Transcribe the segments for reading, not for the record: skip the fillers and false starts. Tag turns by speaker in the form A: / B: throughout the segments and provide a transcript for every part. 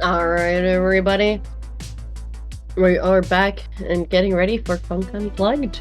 A: All right, everybody. We are back and getting ready for Funk Unplugged.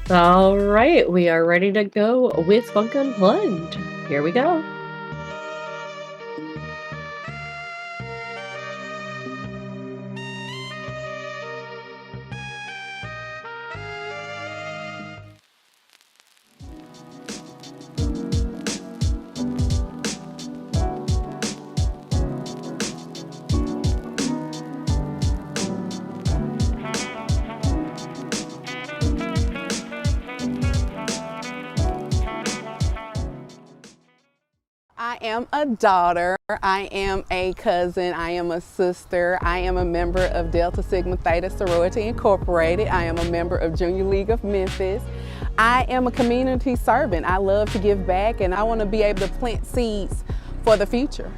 A: All right, we are ready to go with Funk Unplugged. Here we go.
B: I am a daughter, I am a cousin, I am a sister, I am a member of Delta Sigma Theta Sorority Incorporated, I am a member of Junior League of Memphis. I am a community servant. I love to give back and I want to be able to plant seeds for the future.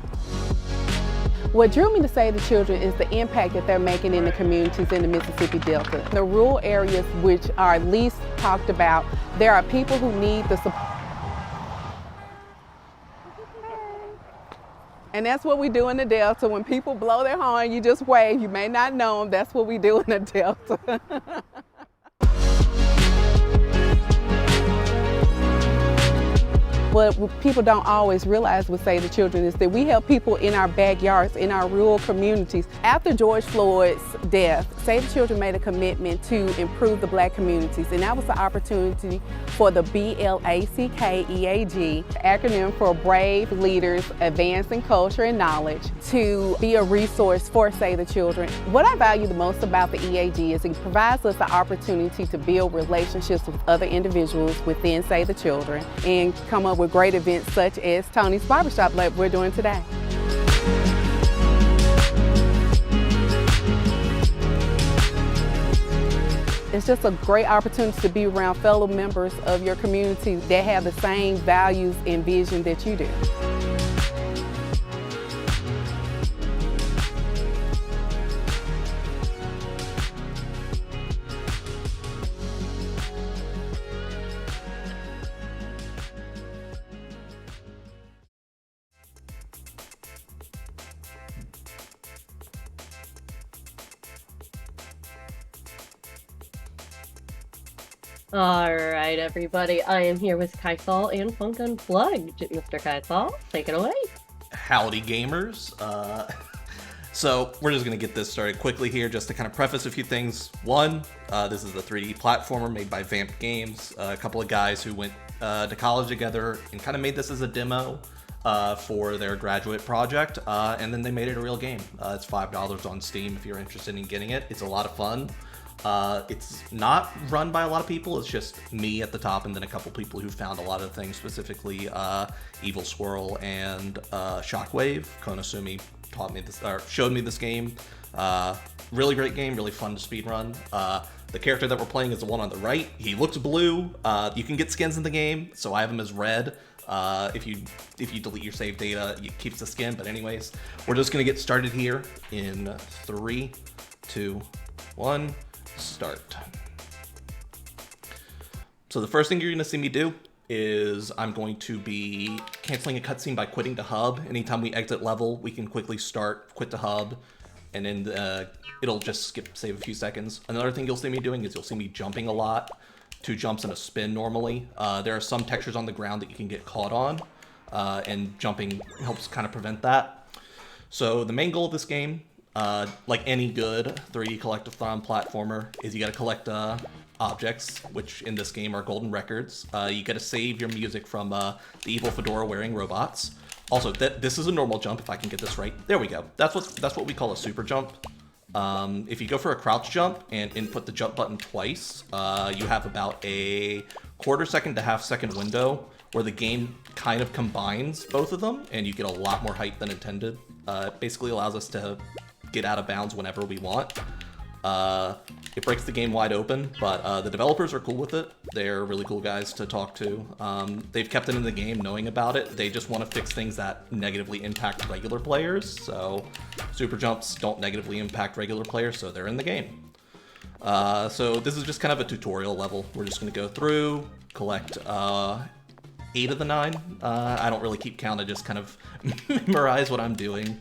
B: What drew me to Save the Children is the impact that they're making in the communities in the Mississippi Delta. The rural areas which are least talked about, there are people who need the support. And that's what we do in the Delta. When people blow their horn, you just wave. You may not know them. That's what we do in the Delta. What people don't always realize with Save the Children is that we help people in our backyards, in our rural communities. After George Floyd's death, Save the Children made a commitment to improve the Black communities, and that was the opportunity for the BLACKEAG, acronym for Brave Leaders Advancing Culture and Knowledge, to be a resource for Save the Children. What I value the most about the EAG is it provides us the opportunity to build relationships with other individuals within Save the Children and come up with great events such as Tony's Barbershop like we're doing today. It's just a great opportunity to be around fellow members of your community that have the same values and vision that you do.
A: All right, everybody. I am here with Kythol and Funk Unplugged. Mr. Kythol, take it away.
C: Howdy, gamers. So we're just going to get this started quickly here, just to kind of preface a few things. One, this is a 3D platformer made by Vamp Games, a couple of guys who went to college together and kind of made this as a demo for their graduate project, and then they made it a real game. It's $5 on Steam if you're interested in getting it. It's a lot of fun. It's not run by a lot of people. It's just me at the top and then a couple people who found a lot of things, specifically Evil Squirrel and Shockwave. Konosumi taught me this, or showed me this game. Really great game, really fun to speedrun. The character that we're playing is the one on the right. He looks blue. You can get skins in the game, so I have him as red. If you delete your save data, it keeps the skin. But anyways, we're just gonna get started here in 3, 2, 1, start. So the first thing you're going to see me do is I'm going to be canceling a cutscene by quitting the hub. Anytime we exit level, we can quickly start, quit the hub, and then it'll just save a few seconds. Another thing you'll see me doing is you'll see me jumping a lot. 2 jumps and a spin normally. There are some textures on the ground that you can get caught on, and jumping helps kind of prevent that. So the main goal of this game, like any good 3D collectathon platformer, is you gotta collect objects, which in this game are golden records. You gotta save your music from the evil fedora wearing robots. Also, this is a normal jump, if I can get this right. There we go. That's what we call a super jump. If you go for a crouch jump and input the jump button twice, you have about a quarter second to half second window where the game kind of combines both of them, and you get a lot more height than intended. It basically allows us to get out of bounds whenever we want. It breaks the game wide open, but the developers are cool with it. They're really cool guys to talk to. They've kept it in the game knowing about it. They just want to fix things that negatively impact regular players. So super jumps don't negatively impact regular players, so they're in the game. So this is just kind of a tutorial level. We're just going to go through, collect 8 of the 9. I don't really keep count. I just kind of memorize what I'm doing.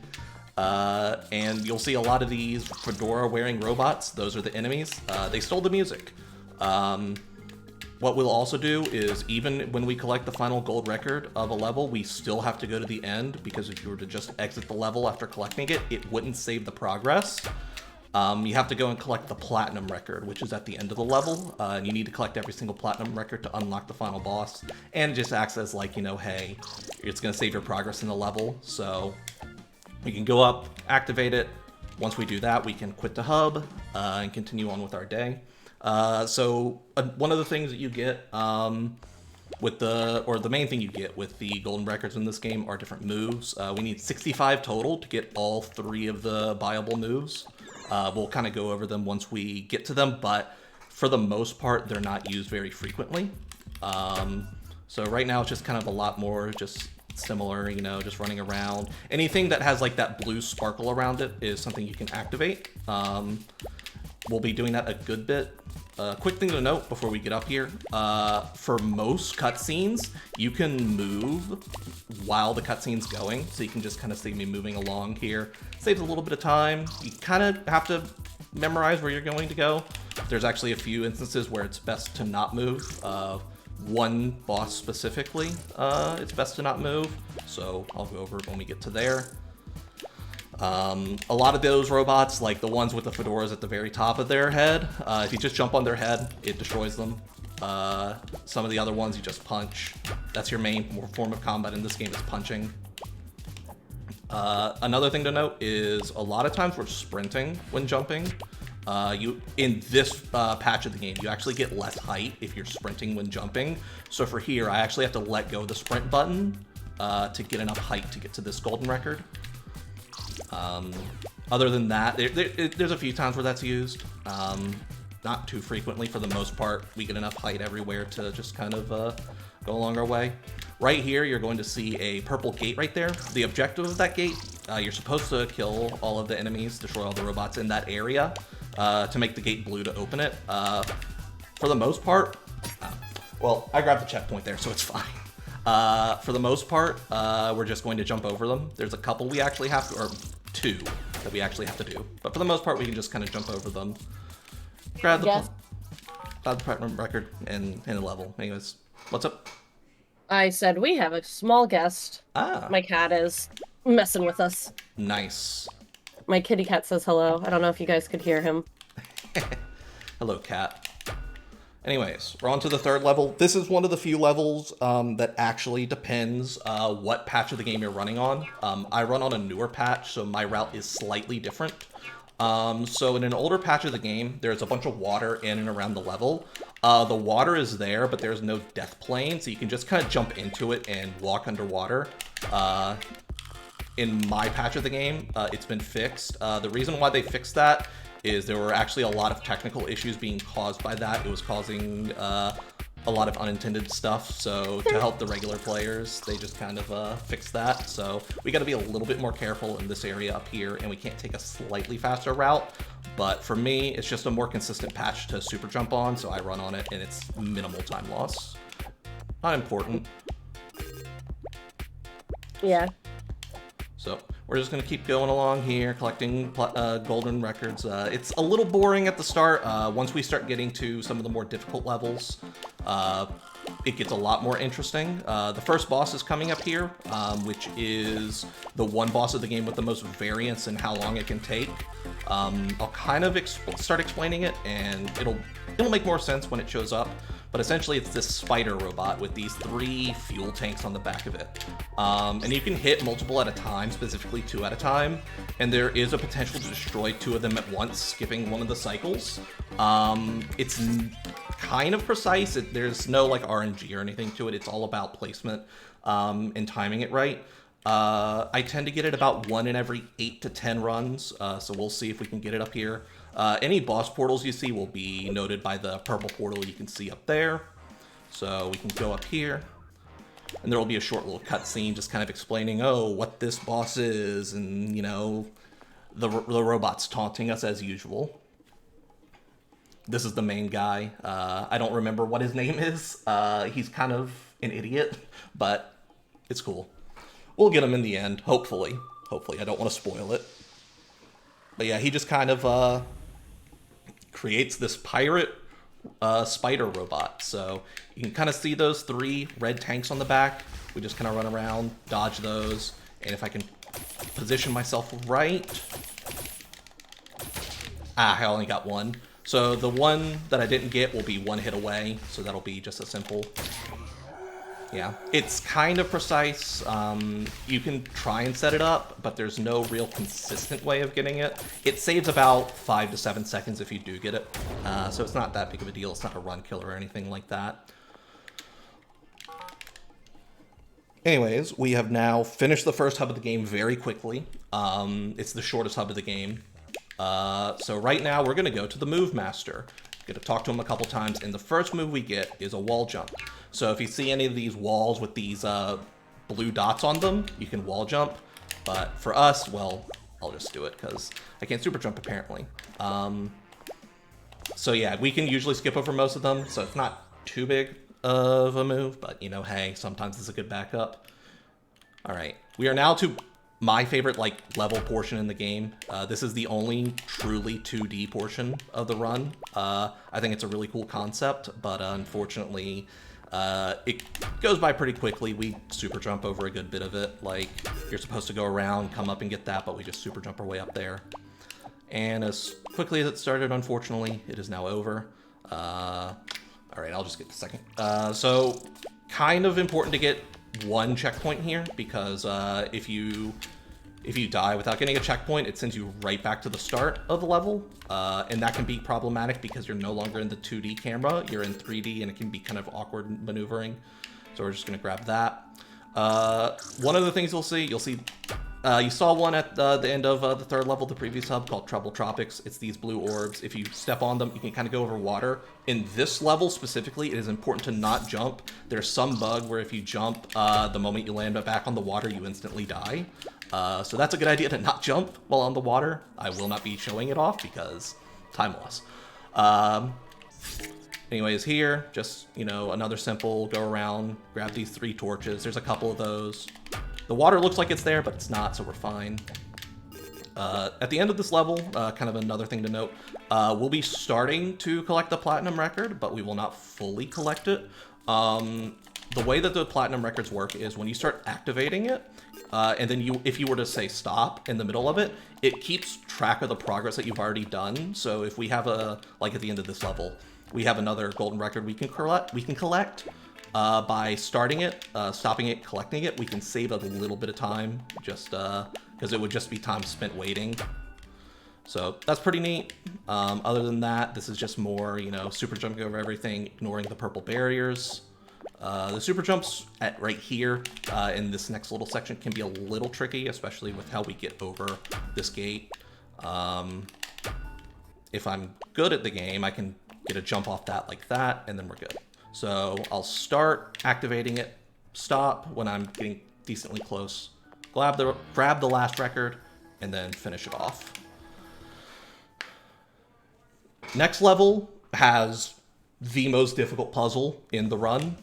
C: And you'll see a lot of these fedora-wearing robots. Those are the enemies. They stole the music. What we'll also do is, even when we collect the final gold record of a level, we still have to go to the end, because if you were to just exit the level after collecting it, it wouldn't save the progress. You have to go and collect the platinum record, which is at the end of the level, and you need to collect every single platinum record to unlock the final boss, and it just acts as like, you know, hey, it's going to save your progress in the level, so we can go up, activate it. Once we do that, we can quit the hub and continue on with our day. So one of the things that you get the main thing you get with the golden records in this game are different moves. We need 65 total to get all 3 of the buyable moves. We'll kind of go over them once we get to them, but for the most part, they're not used very frequently. So right now, it's just kind of a lot more just similar, you know, just running around. Anything that has like that blue sparkle around it is something you can activate. We'll be doing that a good bit. Quick thing to note before we get up here, for most cutscenes, you can move while the cutscene's going, so you can just kind of see me moving along here. Saves a little bit of time. You kind of have to memorize where you're going to go. There's actually a few instances where it's best to not move. One boss specifically, it's best to not move, so I'll go over it when we get to there. A lot of those robots, like the ones with the fedoras at the very top of their head, if you just jump on their head, it destroys them. Some of the other ones you just punch. That's your main form of combat in this game, is punching. Another thing to note is a lot of times we're sprinting when jumping. In this patch of the game, you actually get less height if you're sprinting when jumping. So for here, I actually have to let go of the sprint button to get enough height to get to this golden record. Other than that, there's a few times where that's used. Not too frequently. For the most part, we get enough height everywhere to just kind of go along our way. Right here, you're going to see a purple gate right there. The objective of that gate, you're supposed to kill all of the enemies, destroy all the robots in that area to make the gate blue to open it. For the most part, well, I grabbed the checkpoint there, so it's fine. For the most part, we're just going to jump over them. There's a couple we actually have to, or 2 that we actually have to do. But for the most part, we can just kind of jump over them. Grab the platinum record and the level. Anyways, what's up?
A: I said we have a small guest. My cat is messing with us.
C: Nice.
A: My kitty cat says hello. I don't know if you guys could hear him.
C: Hello, cat. Anyways, we're on to the 3rd level. This is one of the few levels that actually depends what patch of the game you're running on. I run on a newer patch, so my route is slightly different. So in an older patch of the game, there's a bunch of water in and around the level. The water is there, but there's no death plane, so you can just kind of jump into it and walk underwater. In my patch of the game, it's been fixed. The reason why they fixed that is there were actually a lot of technical issues being caused by that. It was causing a lot of unintended stuff, so to help the regular players, they just kind of fix that. So we got to be a little bit more careful in this area up here, and we can't take a slightly faster route. But for me, it's just a more consistent patch to super jump on, so I run on it, and it's minimal time loss. Not important.
A: Yeah.
C: So we're just going to keep going along here, collecting golden records. It's a little boring at the start. Once we start getting to some of the more difficult levels, it gets a lot more interesting. The first boss is coming up here, which is the one boss of the game with the most variance in how long it can take. I'll kind of start explaining it, and it'll make more sense when it shows up. But essentially, it's this spider robot with these 3 fuel tanks on the back of it. And you can hit multiple at a time, specifically 2 at a time. And there is a potential to destroy 2 of them at once, skipping one of the cycles. It's kind of precise. There's no like RNG or anything to it. It's all about placement and timing it right. I tend to get it about 1 in every 8 to 10 runs. So we'll see if we can get it up here. Any boss portals you see will be noted by the purple portal you can see up there. So we can go up here, and there will be a short little cutscene just kind of explaining, oh, what this boss is, and, you know, the robot's taunting us as usual. This is the main guy. I don't remember what his name is. He's kind of an idiot, but it's cool. We'll get him in the end, hopefully. Hopefully, I don't want to spoil it. But yeah, he just kind of creates this pirate spider robot. So you can kind of see those 3 red tanks on the back. We just kind of run around, dodge those, and if I can position myself right... I only got 1. So the one that I didn't get will be 1 hit away, so that'll be just a simple... Yeah, it's kind of precise. You can try and set it up, but there's no real consistent way of getting it. It saves about 5 to 7 seconds if you do get it. So it's not that big of a deal. It's not a run killer or anything like that. Anyways, we have now finished the first hub of the game very quickly. It's the shortest hub of the game. So right now we're going to go to the Move Master. Going to talk to him a couple times, and the first move we get is a wall jump. So if you see any of these walls with these blue dots on them, you can wall jump. But for us, well, I'll just do it because I can't super jump apparently. So yeah, we can usually skip over most of them, so it's not too big of a move, but you know, hey, sometimes it's a good backup. All right, we are now to my favorite like level portion in the game. This is the only truly 2D portion of the run. I think it's a really cool concept, but unfortunately, it goes by pretty quickly. We super jump over a good bit of it. Like, you're supposed to go around, come up and get that, but we just super jump our way up there. And as quickly as it started, unfortunately, it is now over. All right, I'll just get the second. So, kind of important to get 1 checkpoint here, because if you die without getting a checkpoint, it sends you right back to the start of the level, and that can be problematic because you're no longer in the 2D camera, you're in 3D, and it can be kind of awkward maneuvering. So we're just going to grab that. One of the things you'll see, you saw one at the end of the 3rd level, the previous hub, called Trouble Tropics. It's these blue orbs. If you step on them, you can kind of go over water. In this level specifically, it is important to not jump. There's some bug where if you jump, the moment you land back on the water, you instantly die. So that's a good idea to not jump while on the water. I will not be showing it off because time loss. Anyways, here, just, you know, another simple go around, grab these 3 torches. There's a couple of those. The water looks like it's there, but it's not, so we're fine. At the end of this level, kind of another thing to note, we'll be starting to collect the platinum record, but we will not fully collect it. The way that the platinum records work is when you start activating it, and then if you were to say stop in the middle of it, it keeps track of the progress that you've already done. So if we have like at the end of this level, we have another golden record we can collect. By starting it, stopping it, collecting it, we can save a little bit of time, just because it would just be time spent waiting. So that's pretty neat. Other than that, this is just more, you know, super jumping over everything, ignoring the purple barriers. The super jumps right here in this next little section can be a little tricky, especially with how we get over this gate. If I'm good at the game, I can get a jump off that like that, and then we're good. So I'll start activating it, stop when I'm getting decently close, grab the last record, and then finish it off. Next level has the most difficult puzzle in the run.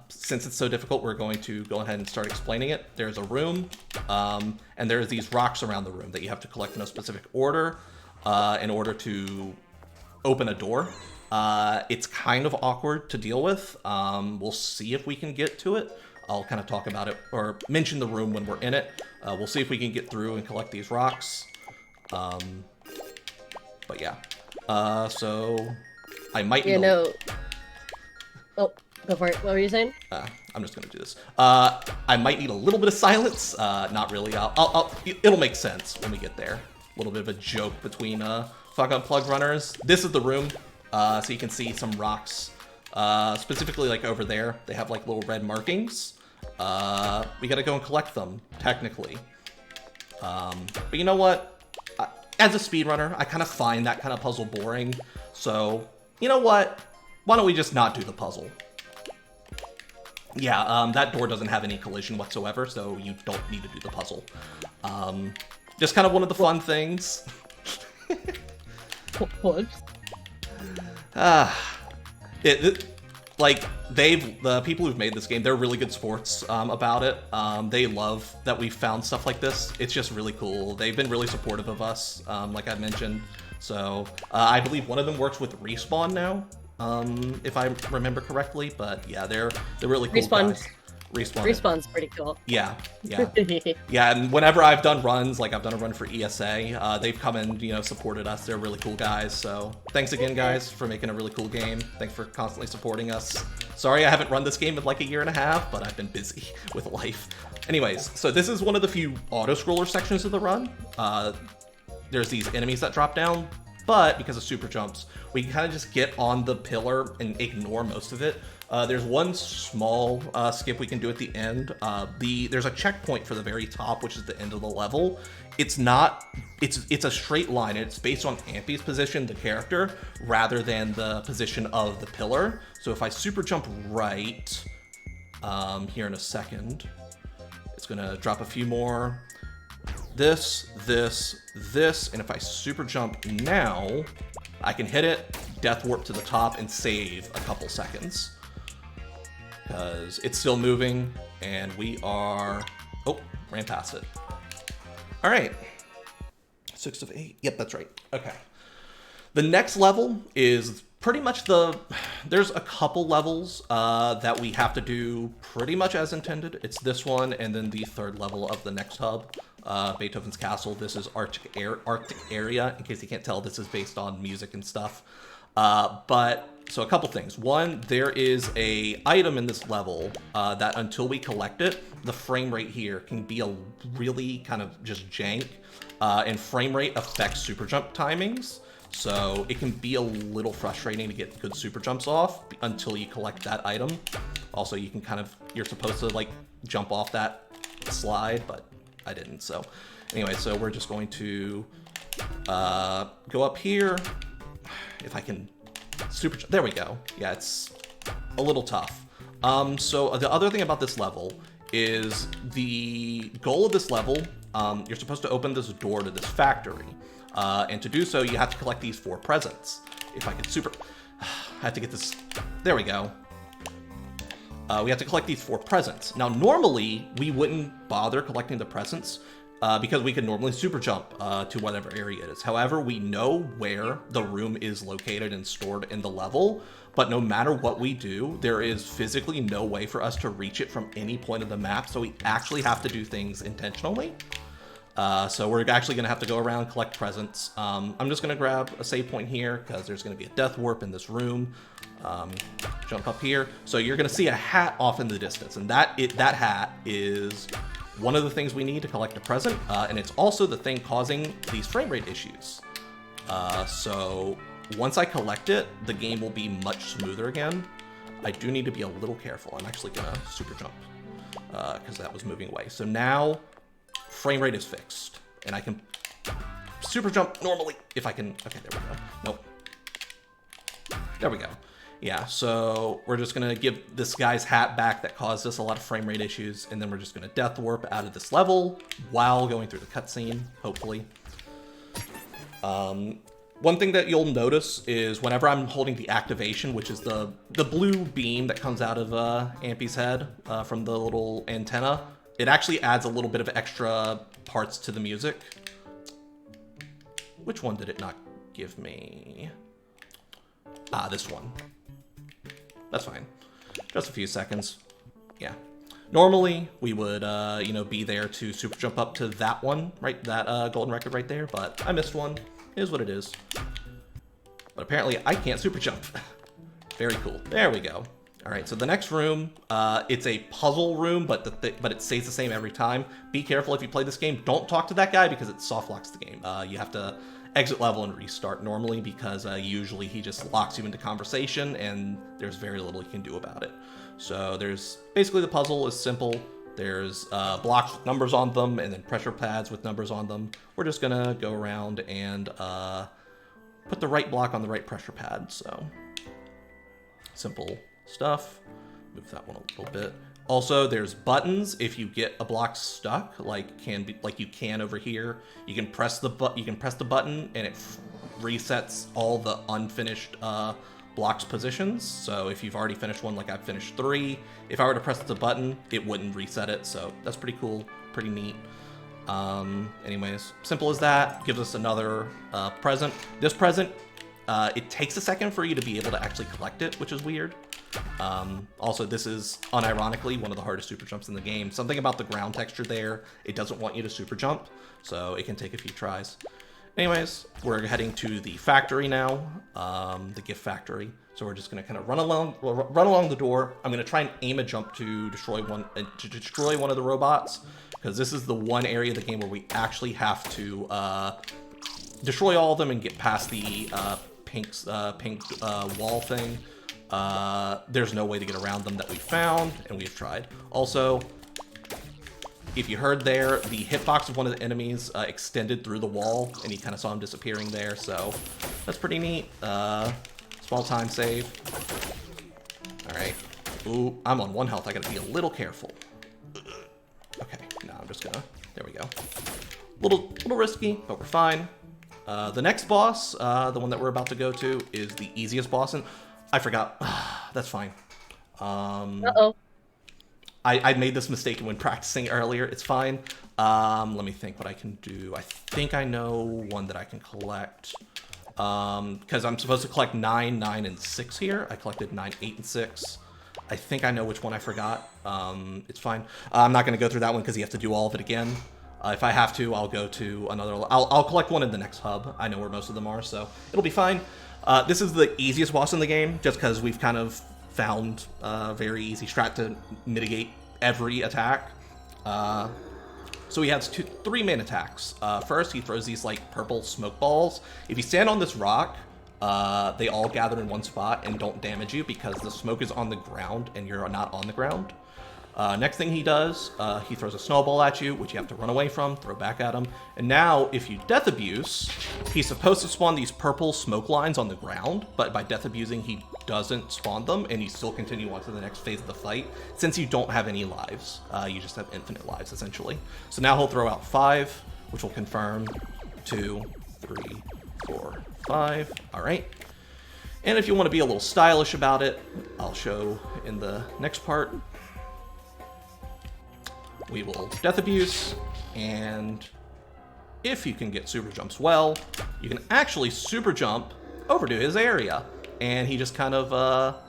C: Since it's so difficult, we're going to go ahead and start explaining it. There's a room, and there's these rocks around the room that you have to collect in a specific order in order to open a door. It's kind of awkward to deal with. We'll see if we can get to it. I'll kind of talk about it or mention the room when we're in it. We'll see if we can get through and collect these rocks. But yeah. So I might need
A: Oh, go for it. What were you saying?
C: I'm just gonna do this. I might need a little bit of silence. Not really. It'll make sense when we get there. A little bit of a joke between Fuck Unplugged runners. This is the room, so you can see some rocks. Specifically, like over there, they have like little red markings. We gotta go and collect them, technically. But you know what? As a speedrunner, I kind of find that kind of puzzle boring. So, you know what? Why don't we just not do the puzzle? Yeah, that door doesn't have any collision whatsoever, so you don't need to do the puzzle. Just kind of one of the fun things.
A: What?
C: Like, the people who've made this game, they're really good sports about it. They love that we found stuff like this. It's just really cool. They've been really supportive of us, like I mentioned. So, I believe one of them works with Respawn now, if I remember correctly. But yeah, they're really cool guys.
A: Respawn's pretty cool.
C: Yeah. Yeah, and whenever I've done runs, like I've done a run for ESA, they've come and, supported us. They're really cool guys. So thanks again, guys, for making a really cool game. Thanks for constantly supporting us. Sorry I haven't run this game in like a year and a half, but I've been busy with life. Anyways, so this is one of the few auto-scroller sections of the run. There's these enemies that drop down, but because of super jumps, we can kind of just get on the pillar and ignore most of it. There's one small skip we can do at the end. There's a checkpoint for the very top, which is the end of the level. It's a straight line. It's based on Ampy's position, the character, rather than the position of the pillar. So if I super jump right here in a second, it's gonna drop a few more. This, and if I super jump now, I can hit it, death warp to the top, and save a couple seconds. Because it's still moving, and we are... Oh, ran past it. All right. 6 of 8. Yep, that's right. Okay. The next level is pretty much there's a couple levels that we have to do pretty much as intended. It's this one, and then the third level of the next hub, Beethoven's Castle. This is Arctic area. In case you can't tell, this is based on music and stuff. So a couple things. One, there is a item in this level that until we collect it, the frame rate here can be a really kind of just jank, and frame rate affects super jump timings. So it can be a little frustrating to get good super jumps off until you collect that item. Also, you can you're supposed to like jump off that slide, but I didn't. So anyway, so we're just going to go up here. If I can there we go. Yeah, it's a little tough. So the other thing about this level is the goal of this level, you're supposed to open this door to this factory. And to do so, you have to collect these 4 presents. If I could I have to get this, there we go. We have to collect these 4 presents. Now, normally, we wouldn't bother collecting the presents because we could normally super jump to whatever area it is. However, we know where the room is located and stored in the level, but no matter what we do, there is physically no way for us to reach it from any point of the map, so we actually have to do things intentionally. So we're actually going to have to go around and collect presents. I'm just going to grab a save point here because there's going to be a death warp in this room. Jump up here. So you're going to see a hat off in the distance, and that hat is one of the things we need to collect a present, and it's also the thing causing these frame rate issues. So once I collect it, the game will be much smoother again. I do need to be a little careful. I'm actually going to super jump because that was moving away. So now frame rate is fixed, and I can super jump normally if I can. Okay, there we go. Nope. There we go. Yeah, so we're just gonna give this guy's hat back that caused us a lot of frame rate issues, and then we're just gonna death warp out of this level while going through the cutscene, hopefully. One thing that you'll notice is whenever I'm holding the activation, which is the blue beam that comes out of Ampy's head from the little antenna, it actually adds a little bit of extra parts to the music. Which one did it not give me? Ah, this one. That's fine. Just a few seconds. Yeah. Normally, we would, you know, be there to super jump up to that one, right? That golden record right there, but I missed one. It is what it is. But apparently, I can't super jump. Very cool. There we go. All right, so the next room, it's a puzzle room, but it stays the same every time. Be careful if you play this game. Don't talk to that guy because it soft locks the game. You have to exit level and restart normally because usually he just locks you into conversation and there's very little you can do about it. So there's basically the puzzle is simple. There's blocks with numbers on them and then pressure pads with numbers on them. We're just gonna go around and put the right block on the right pressure pad. So simple stuff. Move that one a little bit. Also, there's buttons if you get a block stuck, like you can over here. You can press the button and it resets all the unfinished blocks positions. So if you've already finished one, like I've finished 3, if I were to press the button, it wouldn't reset it. So that's pretty cool, pretty neat. Anyways, simple as that. Gives us another present. This present, it takes a second for you to be able to actually collect it, which is weird. Also, this is unironically one of the hardest super jumps in the game. Something about the ground texture there, it doesn't want you to super jump, so it can take a few tries. Anyways, we're heading to the factory now, the gift factory. So we're just gonna kind of run along the door. I'm gonna try and aim a jump to destroy one of the robots, because this is the one area of the game where we actually have to destroy all of them and get past the pink wall thing. There's no way to get around them that we found, and we've tried. Also, if you heard there, the hitbox of one of the enemies extended through the wall, and you kind of saw him disappearing there, so that's pretty neat. Small time save. Alright. Ooh, I'm on 1 health. I gotta be a little careful. Okay, no, I'm just gonna... There we go. Little risky, but we're fine. The next boss, the one that we're about to go to, is the easiest boss, and I forgot. That's fine.
A: Uh-oh.
C: I made this mistake when practicing earlier. It's fine. Let me think what I can do. I think I know one that I can collect. Because I'm supposed to collect 9, 9, and 6 here. I collected 9, 8, and 6. I think I know which one I forgot. It's fine. I'm not going to go through that one because you have to do all of it again. If I have to, I'll go to another... I'll collect one in the next hub. I know where most of them are, so it'll be fine. This is the easiest boss in the game, just because we've kind of found a very easy strat to mitigate every attack. So he has 3 main attacks. First, he throws these like purple smoke balls. If you stand on this rock, they all gather in one spot and don't damage you because the smoke is on the ground and you're not on the ground. Next thing he does, he throws a snowball at you, which you have to run away from, throw back at him. And now, if you death abuse, he's supposed to spawn these purple smoke lines on the ground, but by death abusing, he doesn't spawn them, and you still continue on to the next phase of the fight, since you don't have any lives. You just have infinite lives, essentially. So now he'll throw out 5, which will confirm 2, 3, 4, 5. All right. And if you want to be a little stylish about it, I'll show in the next part. We will death abuse, and if you can get super jumps well, you can actually super jump over to his area, and he just kind of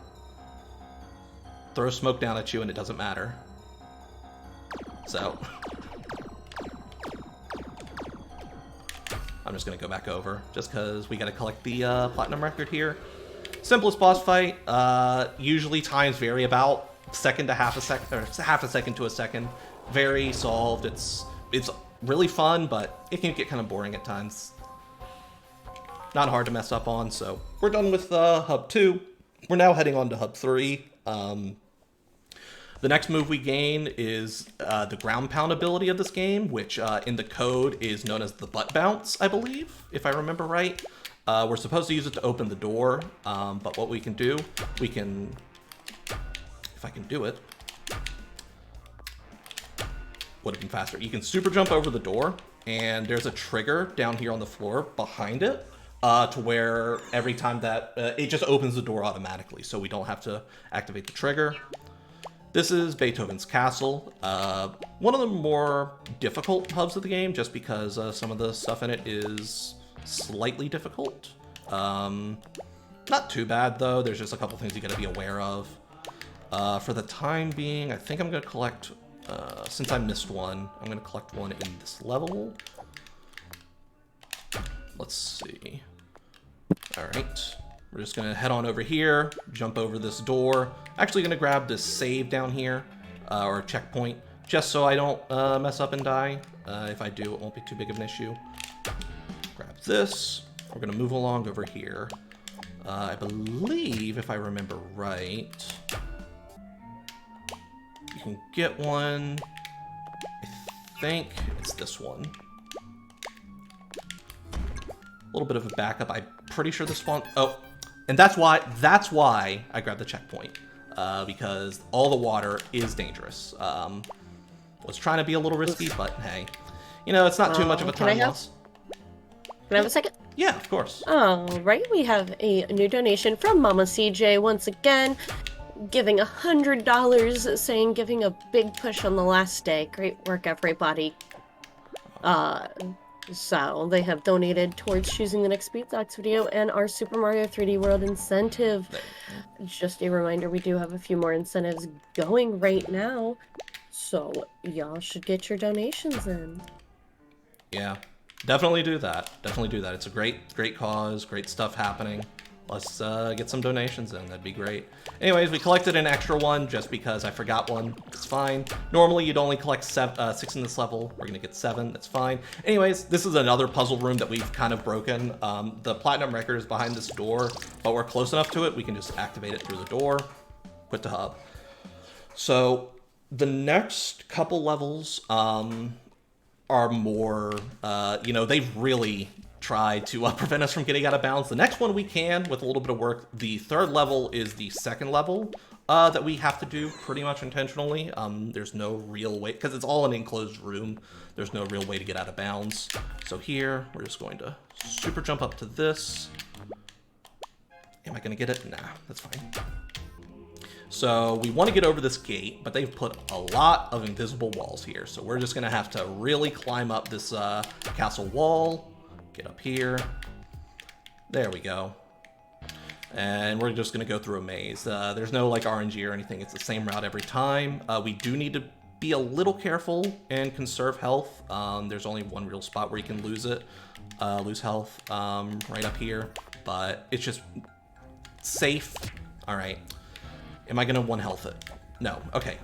C: throws smoke down at you, and it doesn't matter. So I'm just gonna go back over, just because we gotta collect the platinum record here. Simplest boss fight. Usually times vary about second to half a second, or half a second to a second. Very solved. It's really fun, but it can get kind of boring at times. Not hard to mess up on, so we're done with Hub 2. We're now heading on to Hub 3. The next move we gain is the ground pound ability of this game, which in the code is known as the butt bounce, I believe, if I remember right. We're supposed to use it to open the door, but what we can do, if I can do it, would have been faster. You can super jump over the door, and there's a trigger down here on the floor behind it, to where every time that, it just opens the door automatically, so we don't have to activate the trigger. This is Beethoven's Castle, one of the more difficult hubs of the game, just because some of the stuff in it is slightly difficult. Not too bad, though. There's just a couple things you gotta be aware of. For the time being, I think I'm gonna collect, since I missed one, I'm gonna collect one in this level. Let's see. All right. We're just gonna head on over here, jump over this door. Actually gonna grab this save down here, or checkpoint, just so I don't mess up and die. If I do, it won't be too big of an issue. Grab this. We're gonna move along over here. I believe, if I remember right, you can get one. I think it's this one. A little bit of a backup. I'm pretty sure this spawn. Oh, and that's why I grabbed the checkpoint, because all the water is dangerous. Was trying to be a little risky, but hey, you know, it's not too much of a time loss.
A: Can I have a second?
C: Yeah, of course.
A: All right, we have a new donation from Mama CJ once again, giving $100, saying giving a big push on the last day. Great work, everybody. So they have donated towards choosing the next Beatbox video and our Super Mario 3D World incentive. Just a reminder, we do have a few more incentives going right now, so y'all should get your donations in.
C: Yeah, definitely do that. Definitely do that. It's a great cause, great stuff happening. Let's get some donations in. That'd be great. Anyways, we collected an extra one just because I forgot one. It's fine. Normally, you'd only collect 6 in this level. We're going to get 7. That's fine. Anyways, this is another puzzle room that we've kind of broken. The platinum record is behind this door, but we're close enough to it. We can just activate it through the door. Quit the hub. So the next couple levels are more, you know, they've really tried to prevent us from getting out of bounds. The next one we can, with a little bit of work. The third level is the second level that we have to do pretty much intentionally. There's no real way, because it's all an enclosed room. There's no real way to get out of bounds. So here, we're just going to super jump up to this. Am I going to get it? Nah, that's fine. So we want to get over this gate, but they've put a lot of invisible walls here. So we're just going to have to really climb up this castle wall. Get up here. There we go. And we're just going to go through a maze. There's no like RNG or anything. It's the same route every time. We do need to be a little careful and conserve health. There's only one real spot where you can lose it. Lose health right up here. But it's just safe. All right. Am I going to one health it? No. Okay.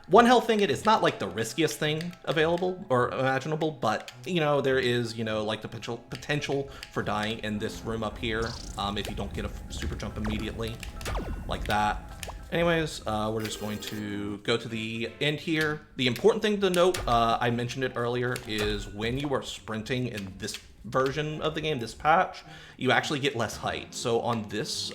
C: One health thing, it's not like the riskiest thing available or imaginable, but, you know, there is, you know, like the potential for dying in this room up here if you don't get a super jump immediately, like that. Anyways, we're just going to go to the end here. The important thing to note, I mentioned it earlier, is when you are sprinting in this version of the game, this patch, you actually get less height. So on this,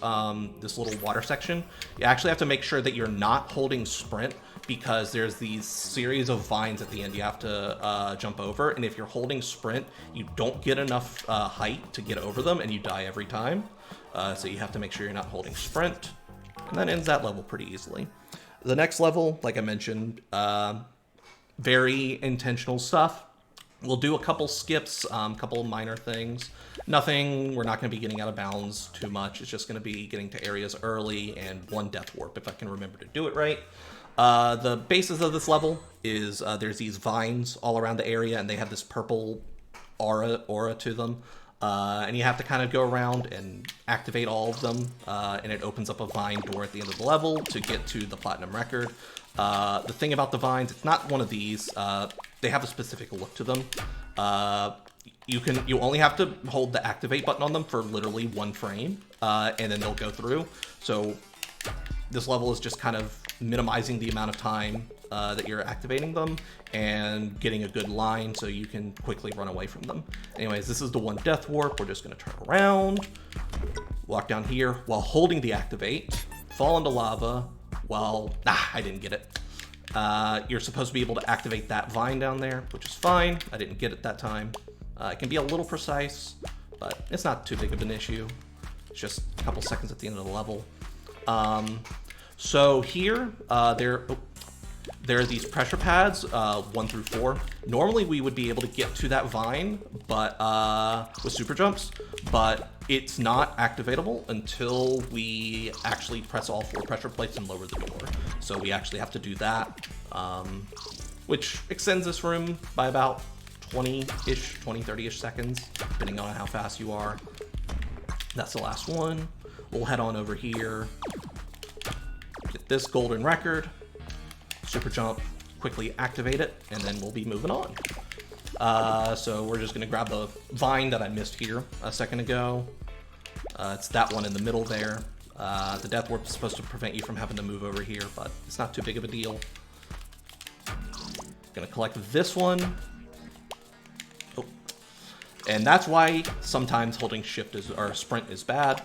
C: this little water section, you actually have to make sure that you're not holding sprint, because there's these series of vines at the end you have to jump over, and if you're holding sprint, you don't get enough height to get over them, and you die every time. So you have to make sure you're not holding sprint, and that ends that level pretty easily. The next level, like I mentioned, very intentional stuff. We'll do a couple skips, couple minor things. Nothing, we're not going to be getting out of bounds too much. It's just going to be getting to areas early and one death warp, if I can remember to do it right. The basis of this level is there's these vines all around the area, and they have this purple aura to them. And you have to kind of go around and activate all of them, and it opens up a vine door at the end of the level to get to the platinum record. The thing about the vines, it's not one of these. They have a specific look to them. You only have to hold the activate button on them for literally 1 frame, and then they'll go through. So this level is just kind of minimizing the amount of time that you're activating them, and getting a good line so you can quickly run away from them. Anyways, this is the one death warp. We're just going to turn around, walk down here while holding the activate, fall into lava while... I didn't get it. You're supposed to be able to activate that vine down there, which is fine. I didn't get it that time. It can be a little precise, but it's not too big of an issue. It's just a couple seconds at the end of the level. So here, there are these pressure pads, 1 through 4. Normally we would be able to get to that vine, but with super jumps, but it's not activatable until we actually press all 4 pressure plates and lower the door. So we actually have to do that, which extends this room by about 20-ish, 20, 30-ish seconds, depending on how fast you are. That's the last one. We'll head on over here, get this golden record, super jump, quickly activate it, and then we'll be moving on. So we're just gonna grab the vine that I missed here a second ago. It's that one in the middle there. The death warp is supposed to prevent you from having to move over here, but it's not too big of a deal. Gonna collect this one. Oh. And that's why sometimes holding shift or sprint is bad.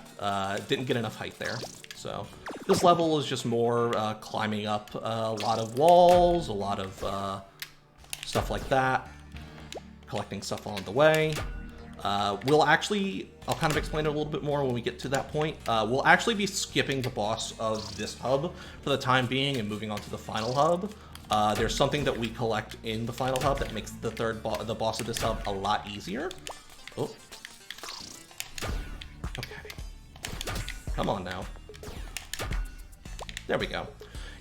C: Didn't get enough height there. So this level is just more climbing up a lot of walls, a lot of stuff like that, collecting stuff along the way. I'll kind of explain it a little bit more when we get to that point. We'll actually be skipping the boss of this hub for the time being and moving on to the final hub. There's something that we collect in the final hub that makes the the boss of this hub a lot easier. Oh. Okay. Come on now. There we go.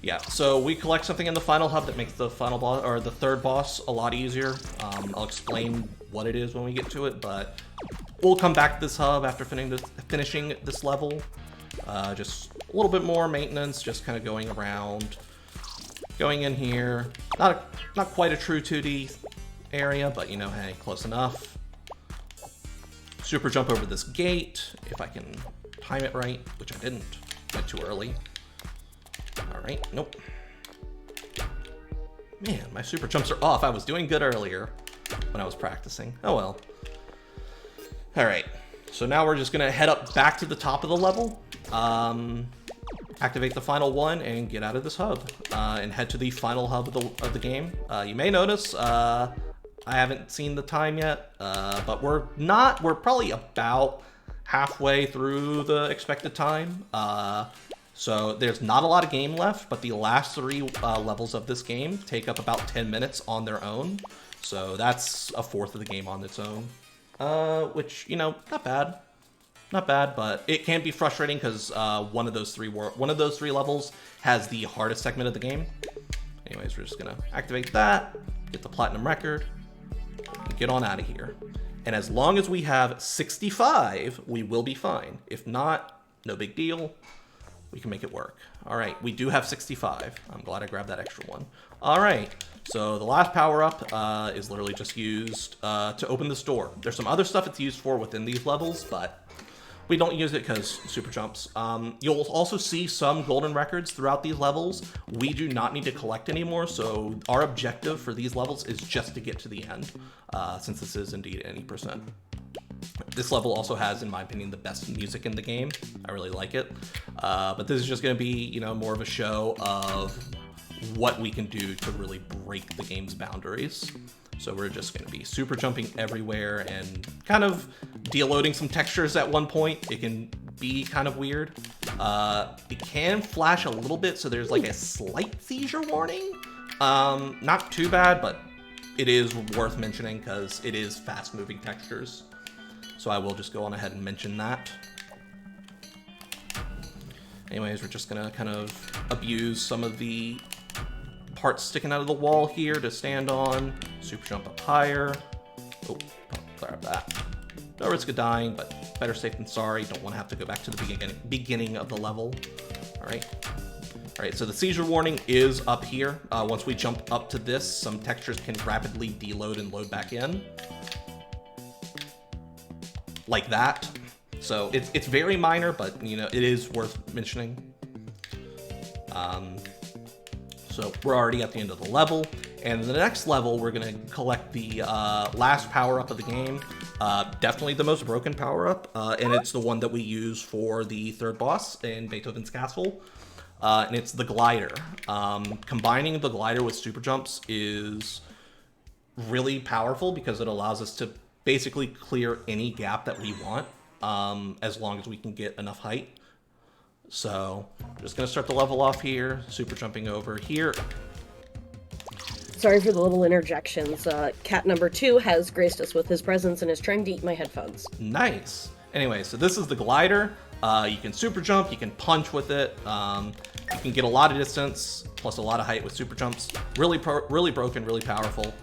C: Yeah, so we collect something in the final hub that makes the final boss, or the third boss, a lot easier. I'll explain what it is when we get to it, but we'll come back to this hub after finishing this level. Just a little bit more maintenance, just kind of going around, going in here. Not quite a true 2D area, but you know, hey, close enough. Super jump over this gate, if I can time it right, which I didn't. Went too early. Alright, nope. Man, my super jumps are off. I was doing good earlier when I was practicing. Oh well. Alright, so now we're just gonna head up back to the top of the level, activate the final one, and get out of this hub, and head to the final hub of the game. You may notice, I haven't seen the time yet, but we're probably about halfway through the expected time. So there's not a lot of game left, but the last 3 levels of this game take up about 10 minutes on their own. So that's a fourth of the game on its own, which, you know, not bad. Not bad, but it can be frustrating because one of those 3 levels has the hardest segment of the game. Anyways, we're just gonna activate that, get the platinum record, and get on out of here. And as long as we have 65, we will be fine. If not, no big deal. We can make it work. All right, we do have 65. I'm glad I grabbed that extra one. All right, so the last power-up is literally just used to open this door. There's some other stuff it's used for within these levels, but we don't use it because super jumps. You'll also see some golden records throughout these levels. We do not need to collect anymore, so our objective for these levels is just to get to the end, since this is indeed any percent. This level also has, in my opinion, the best music in the game. I really like it. But this is just going to be, you know, more of a show of what we can do to really break the game's boundaries. So we're just going to be super jumping everywhere and kind of de-loading some textures at one point. It can be kind of weird. It can flash a little bit, so there's like a slight seizure warning. Not too bad, but it is worth mentioning because it is fast-moving textures. So I will just go on ahead and mention that. Anyways, we're just gonna kind of abuse some of the parts sticking out of the wall here to stand on. Super jump up higher. Oh, grab that. No risk of dying, but better safe than sorry. Don't want to have to go back to the beginning of the level. All right, so the seizure warning is up here. Once we jump up to this, some textures can rapidly deload and load back in. Like that. So it's very minor, but you know, it is worth mentioning. So we're already at the end of the level, and the next level we're gonna collect the last power-up of the game. Definitely the most broken power-up, and it's the one that we use for the third boss in Beethoven's Castle, and it's the glider. Combining the glider with super jumps is really powerful because it allows us to basically clear any gap that we want, as long as we can get enough height. So I'm just gonna start the level off here, super jumping over here.
A: Sorry for the little interjections. Cat number 2 has graced us with his presence and is trying to eat my headphones.
C: Nice. Anyway, so this is the glider. You can super jump, you can punch with it. You can get a lot of distance, plus a lot of height with super jumps. Really broken, really powerful.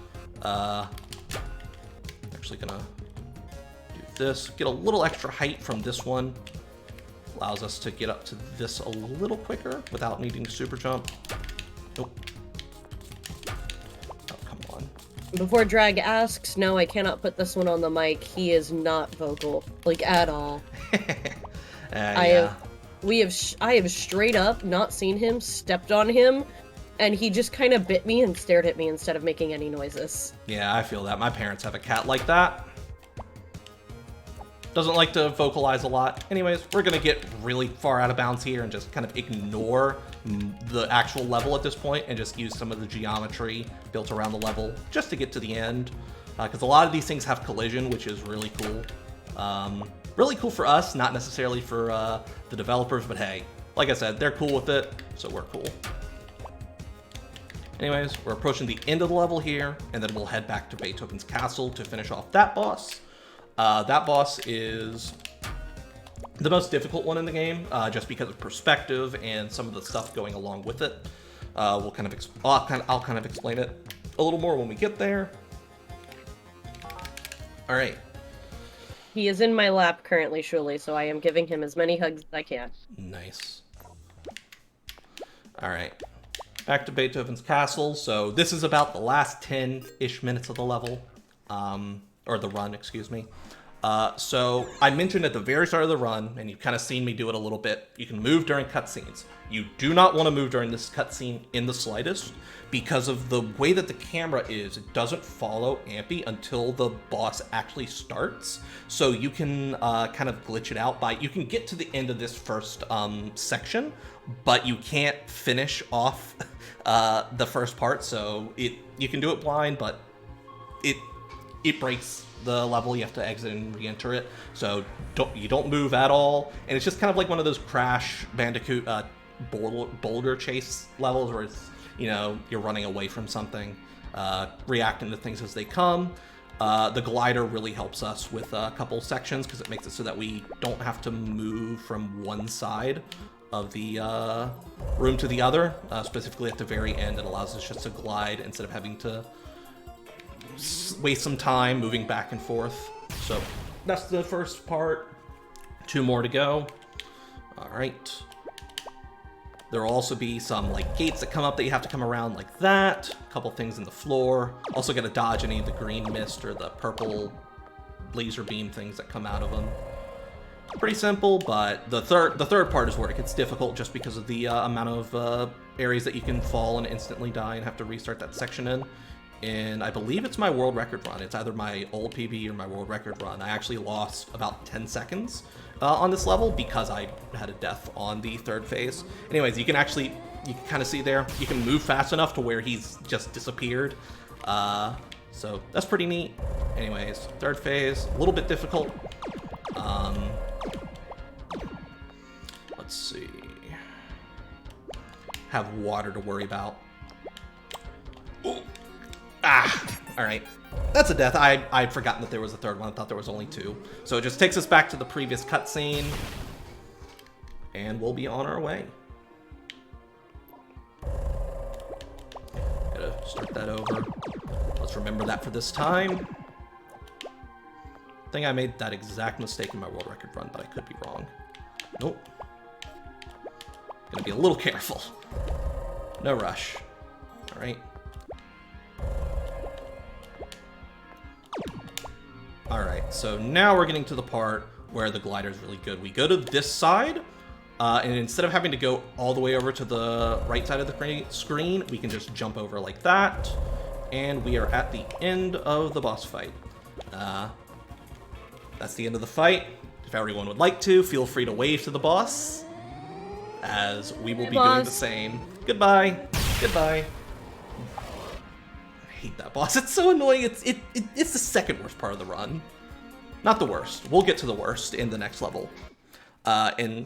C: Actually gonna do this. Get a little extra height from this one. Allows us to get up to this a little quicker without needing to super jump. Nope. Oh, come on.
A: Before Drag asks, no, I cannot put this one on the mic. He is not vocal, like, at all.
C: Yeah.
A: I have straight up not seen him, stepped on him, and he just kind of bit me and stared at me instead of making any noises.
C: Yeah, I feel that. My parents have a cat like that. Doesn't like to vocalize a lot. Anyways, we're gonna get really far out of bounds here and just kind of ignore the actual level at this point and just use some of the geometry built around the level just to get to the end. Because a lot of these things have collision, which is really cool. Really cool for us, not necessarily for the developers, but hey, like I said, they're cool with it, so we're cool. Anyways, we're approaching the end of the level here, and then we'll head back to Beethoven's Castle to finish off that boss. That boss is the most difficult one in the game, just because of perspective and some of the stuff going along with it. I'll kind of explain it a little more when we get there. All right.
A: He is in my lap currently, Shuli, so I am giving him as many hugs as I can.
C: Nice. All right. Back to Beethoven's Castle. So this is about the last 10-ish minutes of the level, or the run, excuse me. So I mentioned at the very start of the run, and you've kind of seen me do it a little bit, you can move during cutscenes. You do not want to move during this cutscene in the slightest, because of the way that the camera is, it doesn't follow Ampy until the boss actually starts. So you can kind of glitch it out by, you can get to the end of this first section, but you can't finish off the first part. So you can do it blind, but it breaks the level. You have to exit and re-enter it. So you don't move at all, and it's just kind of like one of those Crash Bandicoot boulder chase levels where it's, you know, you're running away from something, reacting to things as they come. The glider really helps us with a couple sections because it makes it so that we don't have to move from one side of the room to the other. Specifically at the very end, it allows us just to glide instead of having to waste some time moving back and forth. So that's the first part. 2 more to go. All right. There will also be some like gates that come up that you have to come around like that. A couple things in the floor. Also got to dodge any of the green mist or the purple laser beam things that come out of them. Pretty simple, but the third part is where it gets difficult just because of the amount of areas that you can fall and instantly die and have to restart that section in. And I believe it's my world record run. It's either my old PB or my world record run. I actually lost about 10 seconds on this level because I had a death on the 3rd phase. Anyways, you can kind of see there, you can move fast enough to where he's just disappeared. So that's pretty neat. Anyways, 3rd phase, a little bit difficult. Let's see. Have water to worry about. Ooh. Alright. That's a death. I'd forgotten that there was a 3rd one. I thought there was only 2. So it just takes us back to the previous cutscene. And we'll be on our way. Gotta start that over. Let's remember that for this time. I think I made that exact mistake in my world record run, but I could be wrong. Nope. Gonna be a little careful. No rush. Alright. Alright, so now we're getting to the part where the glider is really good. We go to this side, And instead of having to go all the way over to the right side of the screen, we can just jump over like that. And we are at the end of the boss fight. That's the end of the fight. If everyone would like to, feel free to wave to the boss, as we will be doing the same. Goodbye. Goodbye. I hate that boss. It's so annoying. It's the second worst part of the run. Not the worst. We'll get to the worst in the next level. And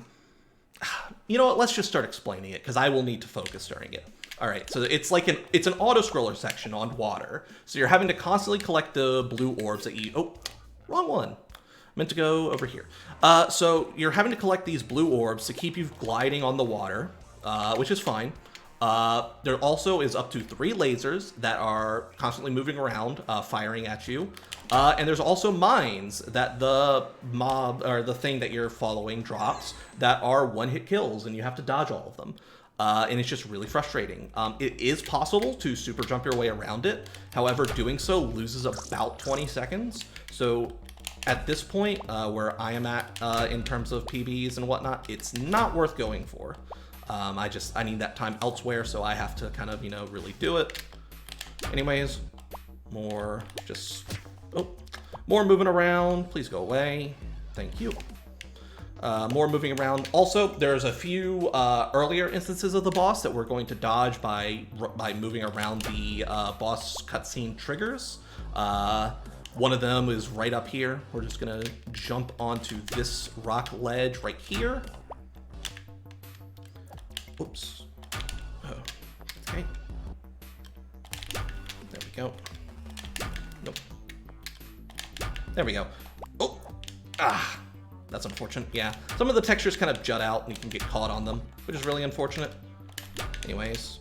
C: you know what? Let's just start explaining it, because I will need to focus during it. All right, so it's an auto-scroller section on water. So you're having to constantly collect the blue orbs that you... Oh, wrong one. Meant to go over here. So you're having to collect these blue orbs to keep you gliding on the water, which is fine. There also is up to 3 lasers that are constantly moving around, firing at you. And there's also mines that the mob, or the thing that you're following, drops that are one-hit kills, and you have to dodge all of them. And it's just really frustrating. It is possible to super jump your way around it. However, doing so loses about 20 seconds. So at this point, where I am at in terms of PBs and whatnot, it's not worth going for. I need that time elsewhere, so I have to kind of, really do it. Anyways, more moving around. Please go away. Thank you. More moving around. Also, there's a few earlier instances of the boss that we're going to dodge by moving around the boss cutscene triggers. One of them is right up here. We're just gonna jump onto this rock ledge right here. Oops. Oh, okay. There we go. Nope. There we go. Oh, that's unfortunate. Yeah, some of the textures kind of jut out and you can get caught on them, which is really unfortunate. Anyways.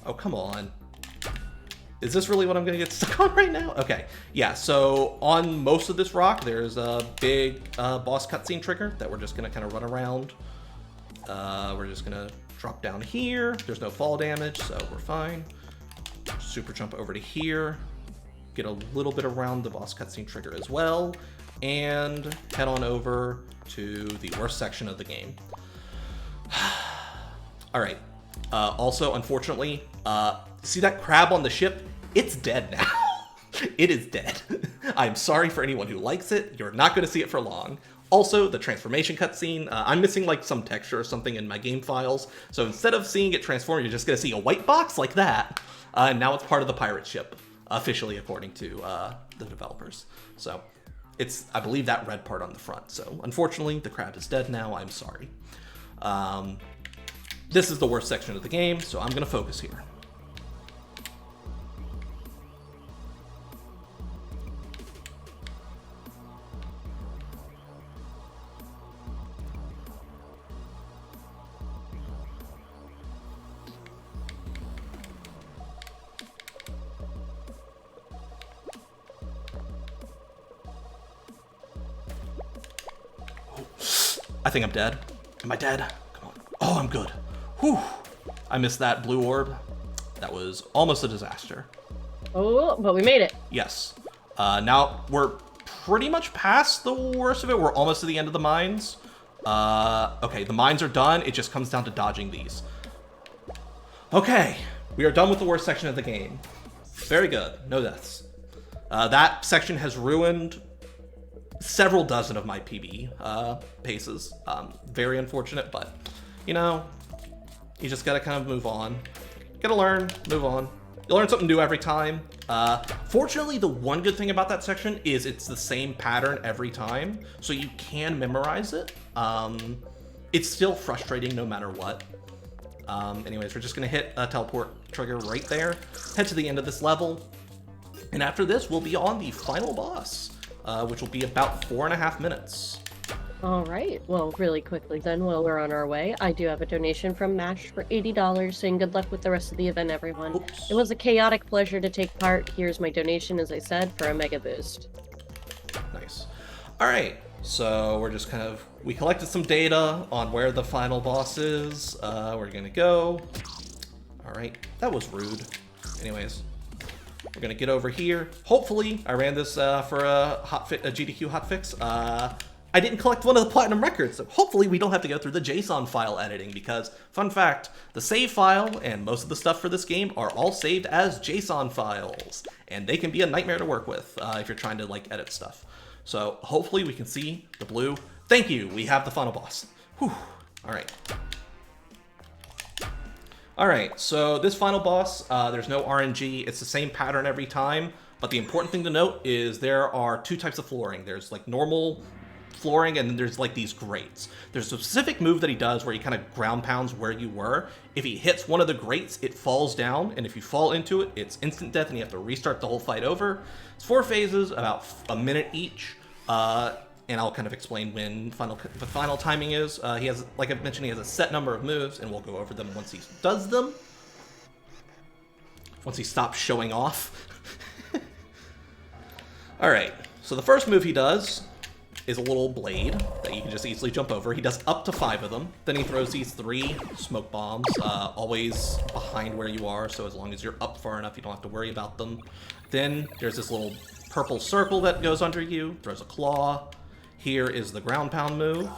C: Oh, come on. Is this really what I'm gonna get stuck on right now? Okay, yeah, so on most of this rock, there's a big boss cutscene trigger that we're just gonna kind of run around. We're just gonna drop down here. There's no fall damage, so we're fine. Super jump over to here. Get a little bit around the boss cutscene trigger as well. And head on over to the worst section of the game. All right, also, unfortunately, see that crab on the ship? It's dead now. It is dead. I'm sorry for anyone who likes it. You're not going to see it for long. Also, the transformation cutscene, I'm missing like some texture or something in my game files. So instead of seeing it transform, you're just going to see a white box like that. And now it's part of the pirate ship, officially, according to the developers. So it's, I believe, that red part on the front. So unfortunately, the crab is dead now. I'm sorry. This is the worst section of the game, so I'm going to focus here. I think I'm dead. Am I dead? Come on. Oh, I'm good. Whew. I missed that blue orb. That was almost a disaster.
A: Oh, but we made it.
C: Yes. Now we're pretty much past the worst of it. We're almost to the end of the mines. Okay, the mines are done. It just comes down to dodging these. Okay, we are done with the worst section of the game. Very good. No deaths. That section has ruined several dozen of my PB paces. Very unfortunate, but you just gotta kind of move on. Gotta learn, move on. You learn something new every time. Fortunately, the one good thing about that section is it's the same pattern every time, so you can memorize it. It's still frustrating no matter what. Anyways, we're just gonna hit a teleport trigger right there, head to the end of this level, and after this, we'll be on the final boss. Which will be about 4.5 minutes.
A: All right. Well, really quickly then, while we're on our way, I do have a donation from MASH for $80, saying good luck with the rest of the event, everyone.
C: Oops.
A: It was a chaotic pleasure to take part. Here's my donation, as I said, for a mega boost.
C: Nice. All right. So we're just we collected some data on where the final boss is. We're going to go. All right. That was rude. Anyways. We're gonna get over here. Hopefully, I ran this for a GDQ hotfix. I didn't collect one of the platinum records, so hopefully we don't have to go through the JSON file editing, because, fun fact, the save file and most of the stuff for this game are all saved as JSON files, and they can be a nightmare to work with if you're trying to, like, edit stuff. So hopefully we can see the blue. Thank you, we have the final boss. Whew. Alright. Alright, so this final boss, there's no RNG, it's the same pattern every time, but the important thing to note is there are two types of flooring. There's, like, normal flooring, and then there's like these grates. There's a specific move that he does where he kind of ground pounds where you were. If he hits one of the grates, it falls down, and if you fall into it, it's instant death and you have to restart the whole fight over. It's 4 phases, about a minute each, and I'll kind of explain when the final timing is. He has, like I mentioned, he has a set number of moves, and we'll go over them once he does them. Once he stops showing off. Alright, so the first move he does is a little blade that you can just easily jump over. He does up to 5 of them. Then he throws these 3 smoke bombs, always behind where you are, so as long as you're up far enough, you don't have to worry about them. Then there's this little purple circle that goes under you, throws a claw. Here is the ground pound move.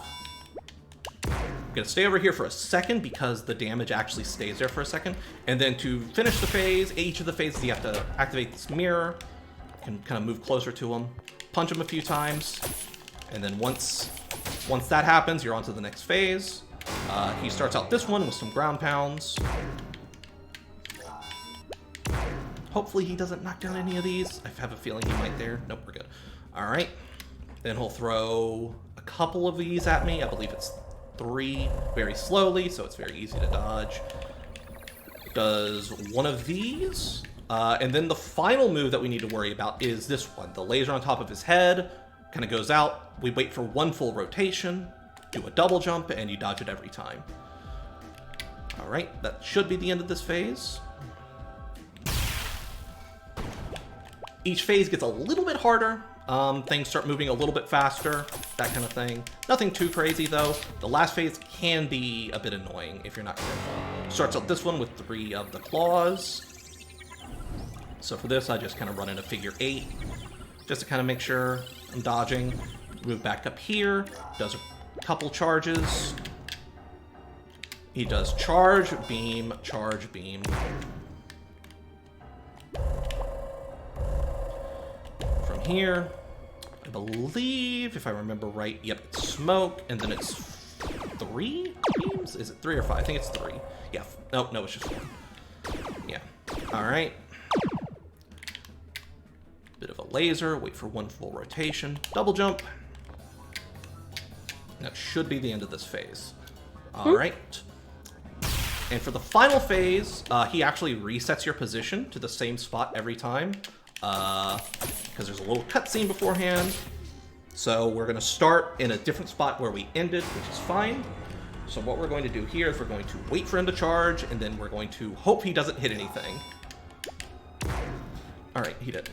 C: I'm gonna stay over here for a second because the damage actually stays there for a second. And then to finish the phase, each of the phases you have to activate this mirror. You can kind of move closer to him, punch him a few times. And then once that happens, you're on to the next phase. He starts out this one with some ground pounds. Hopefully he doesn't knock down any of these. I have a feeling he might there. Nope, we're good. All right. Then he'll throw a couple of these at me. I believe it's 3 very slowly, so it's very easy to dodge. Does one of these. And then the final move that we need to worry about is this one. The laser on top of his head. Kind of goes out, we wait for 1 full rotation, do a double jump, and you dodge it every time. Alright, that should be the end of this phase. Each phase gets a little bit harder, things start moving a little bit faster, that kind of thing. Nothing too crazy though. The last phase can be a bit annoying if you're not careful. Starts out this one with 3 of the claws. So for this, I just kind of run in a figure 8, just to kind of make sure I'm dodging. Move back up here, does a couple charges. He does charge, beam, charge, beam. From here, I believe, if I remember right, yep, it's smoke, and then it's 3 beams? Is it 3 or 5? I think it's 3. Yeah, no, it's just 1. Yeah, all right. Bit of a laser, wait for 1 full rotation, double jump. That should be the end of this phase. All right. And for the final phase, he actually resets your position to the same spot every time, because there's a little cutscene beforehand. So we're going to start in a different spot where we ended, which is fine. So what we're going to do here is we're going to wait for him to charge, and then we're going to hope he doesn't hit anything. All right, he did.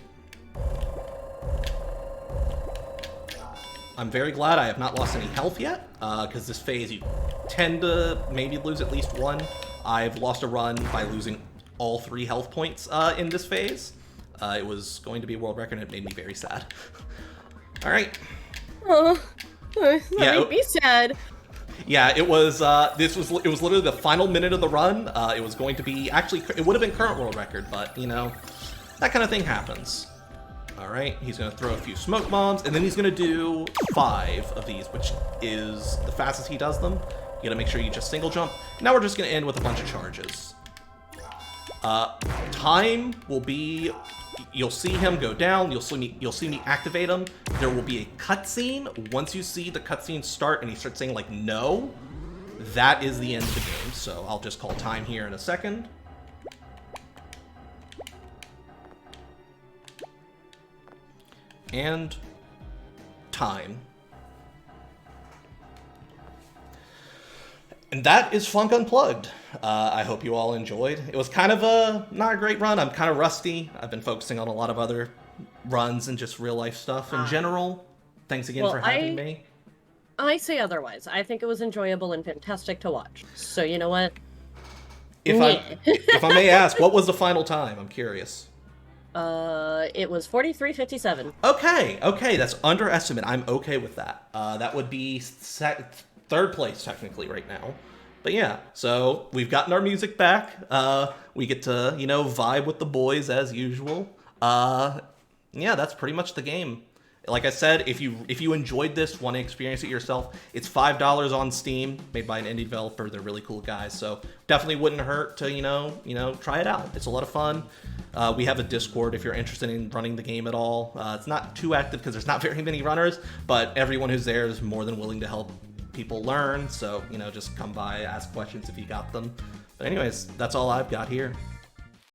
C: I'm very glad I have not lost any health yet, because this phase you tend to maybe lose at least 1. I've lost a run by losing all 3 health points in this phase. It was going to be a world record, and it made me very sad. All right.
A: Oh, that made me sad.
C: Yeah, it was. It was literally the final minute of the run. It was going to be it would have been current world record, but you know, that kind of thing happens. All right, he's going to throw a few smoke bombs, and then he's going to do 5 of these, which is the fastest he does them. You got to make sure you just single jump. Now we're just going to end with a bunch of charges. Time will be, you'll see him go down, you'll see me activate him. There will be a cutscene. Once you see the cutscene start and he starts saying like no, that is the end of the game. So I'll just call time here in a second. And time. And that is Funk Unplugged. I hope you all enjoyed. It was kind of not a great run. I'm kind of rusty. I've been focusing on a lot of other runs and just real life stuff in general. Thanks again for having me.
A: I say otherwise. I think it was enjoyable and fantastic to watch. So you know what?
C: If I may ask, what was the final time? I'm curious.
A: It was 43.57.
C: Okay, that's underestimate. I'm okay with that. That would be third place technically right now. But yeah, so we've gotten our music back. We get to, vibe with the boys as usual. Yeah, that's pretty much the game. Like I said, if you enjoyed this, want to experience it yourself, it's $5 on Steam, made by an indie developer. They're really cool guys, so definitely wouldn't hurt to try it out. It's a lot of fun. We have a Discord if you're interested in running the game at all. It's not too active because there's not very many runners, but everyone who's there is more than willing to help people learn. So just come by, ask questions if you got them. But anyways, that's all I've got here.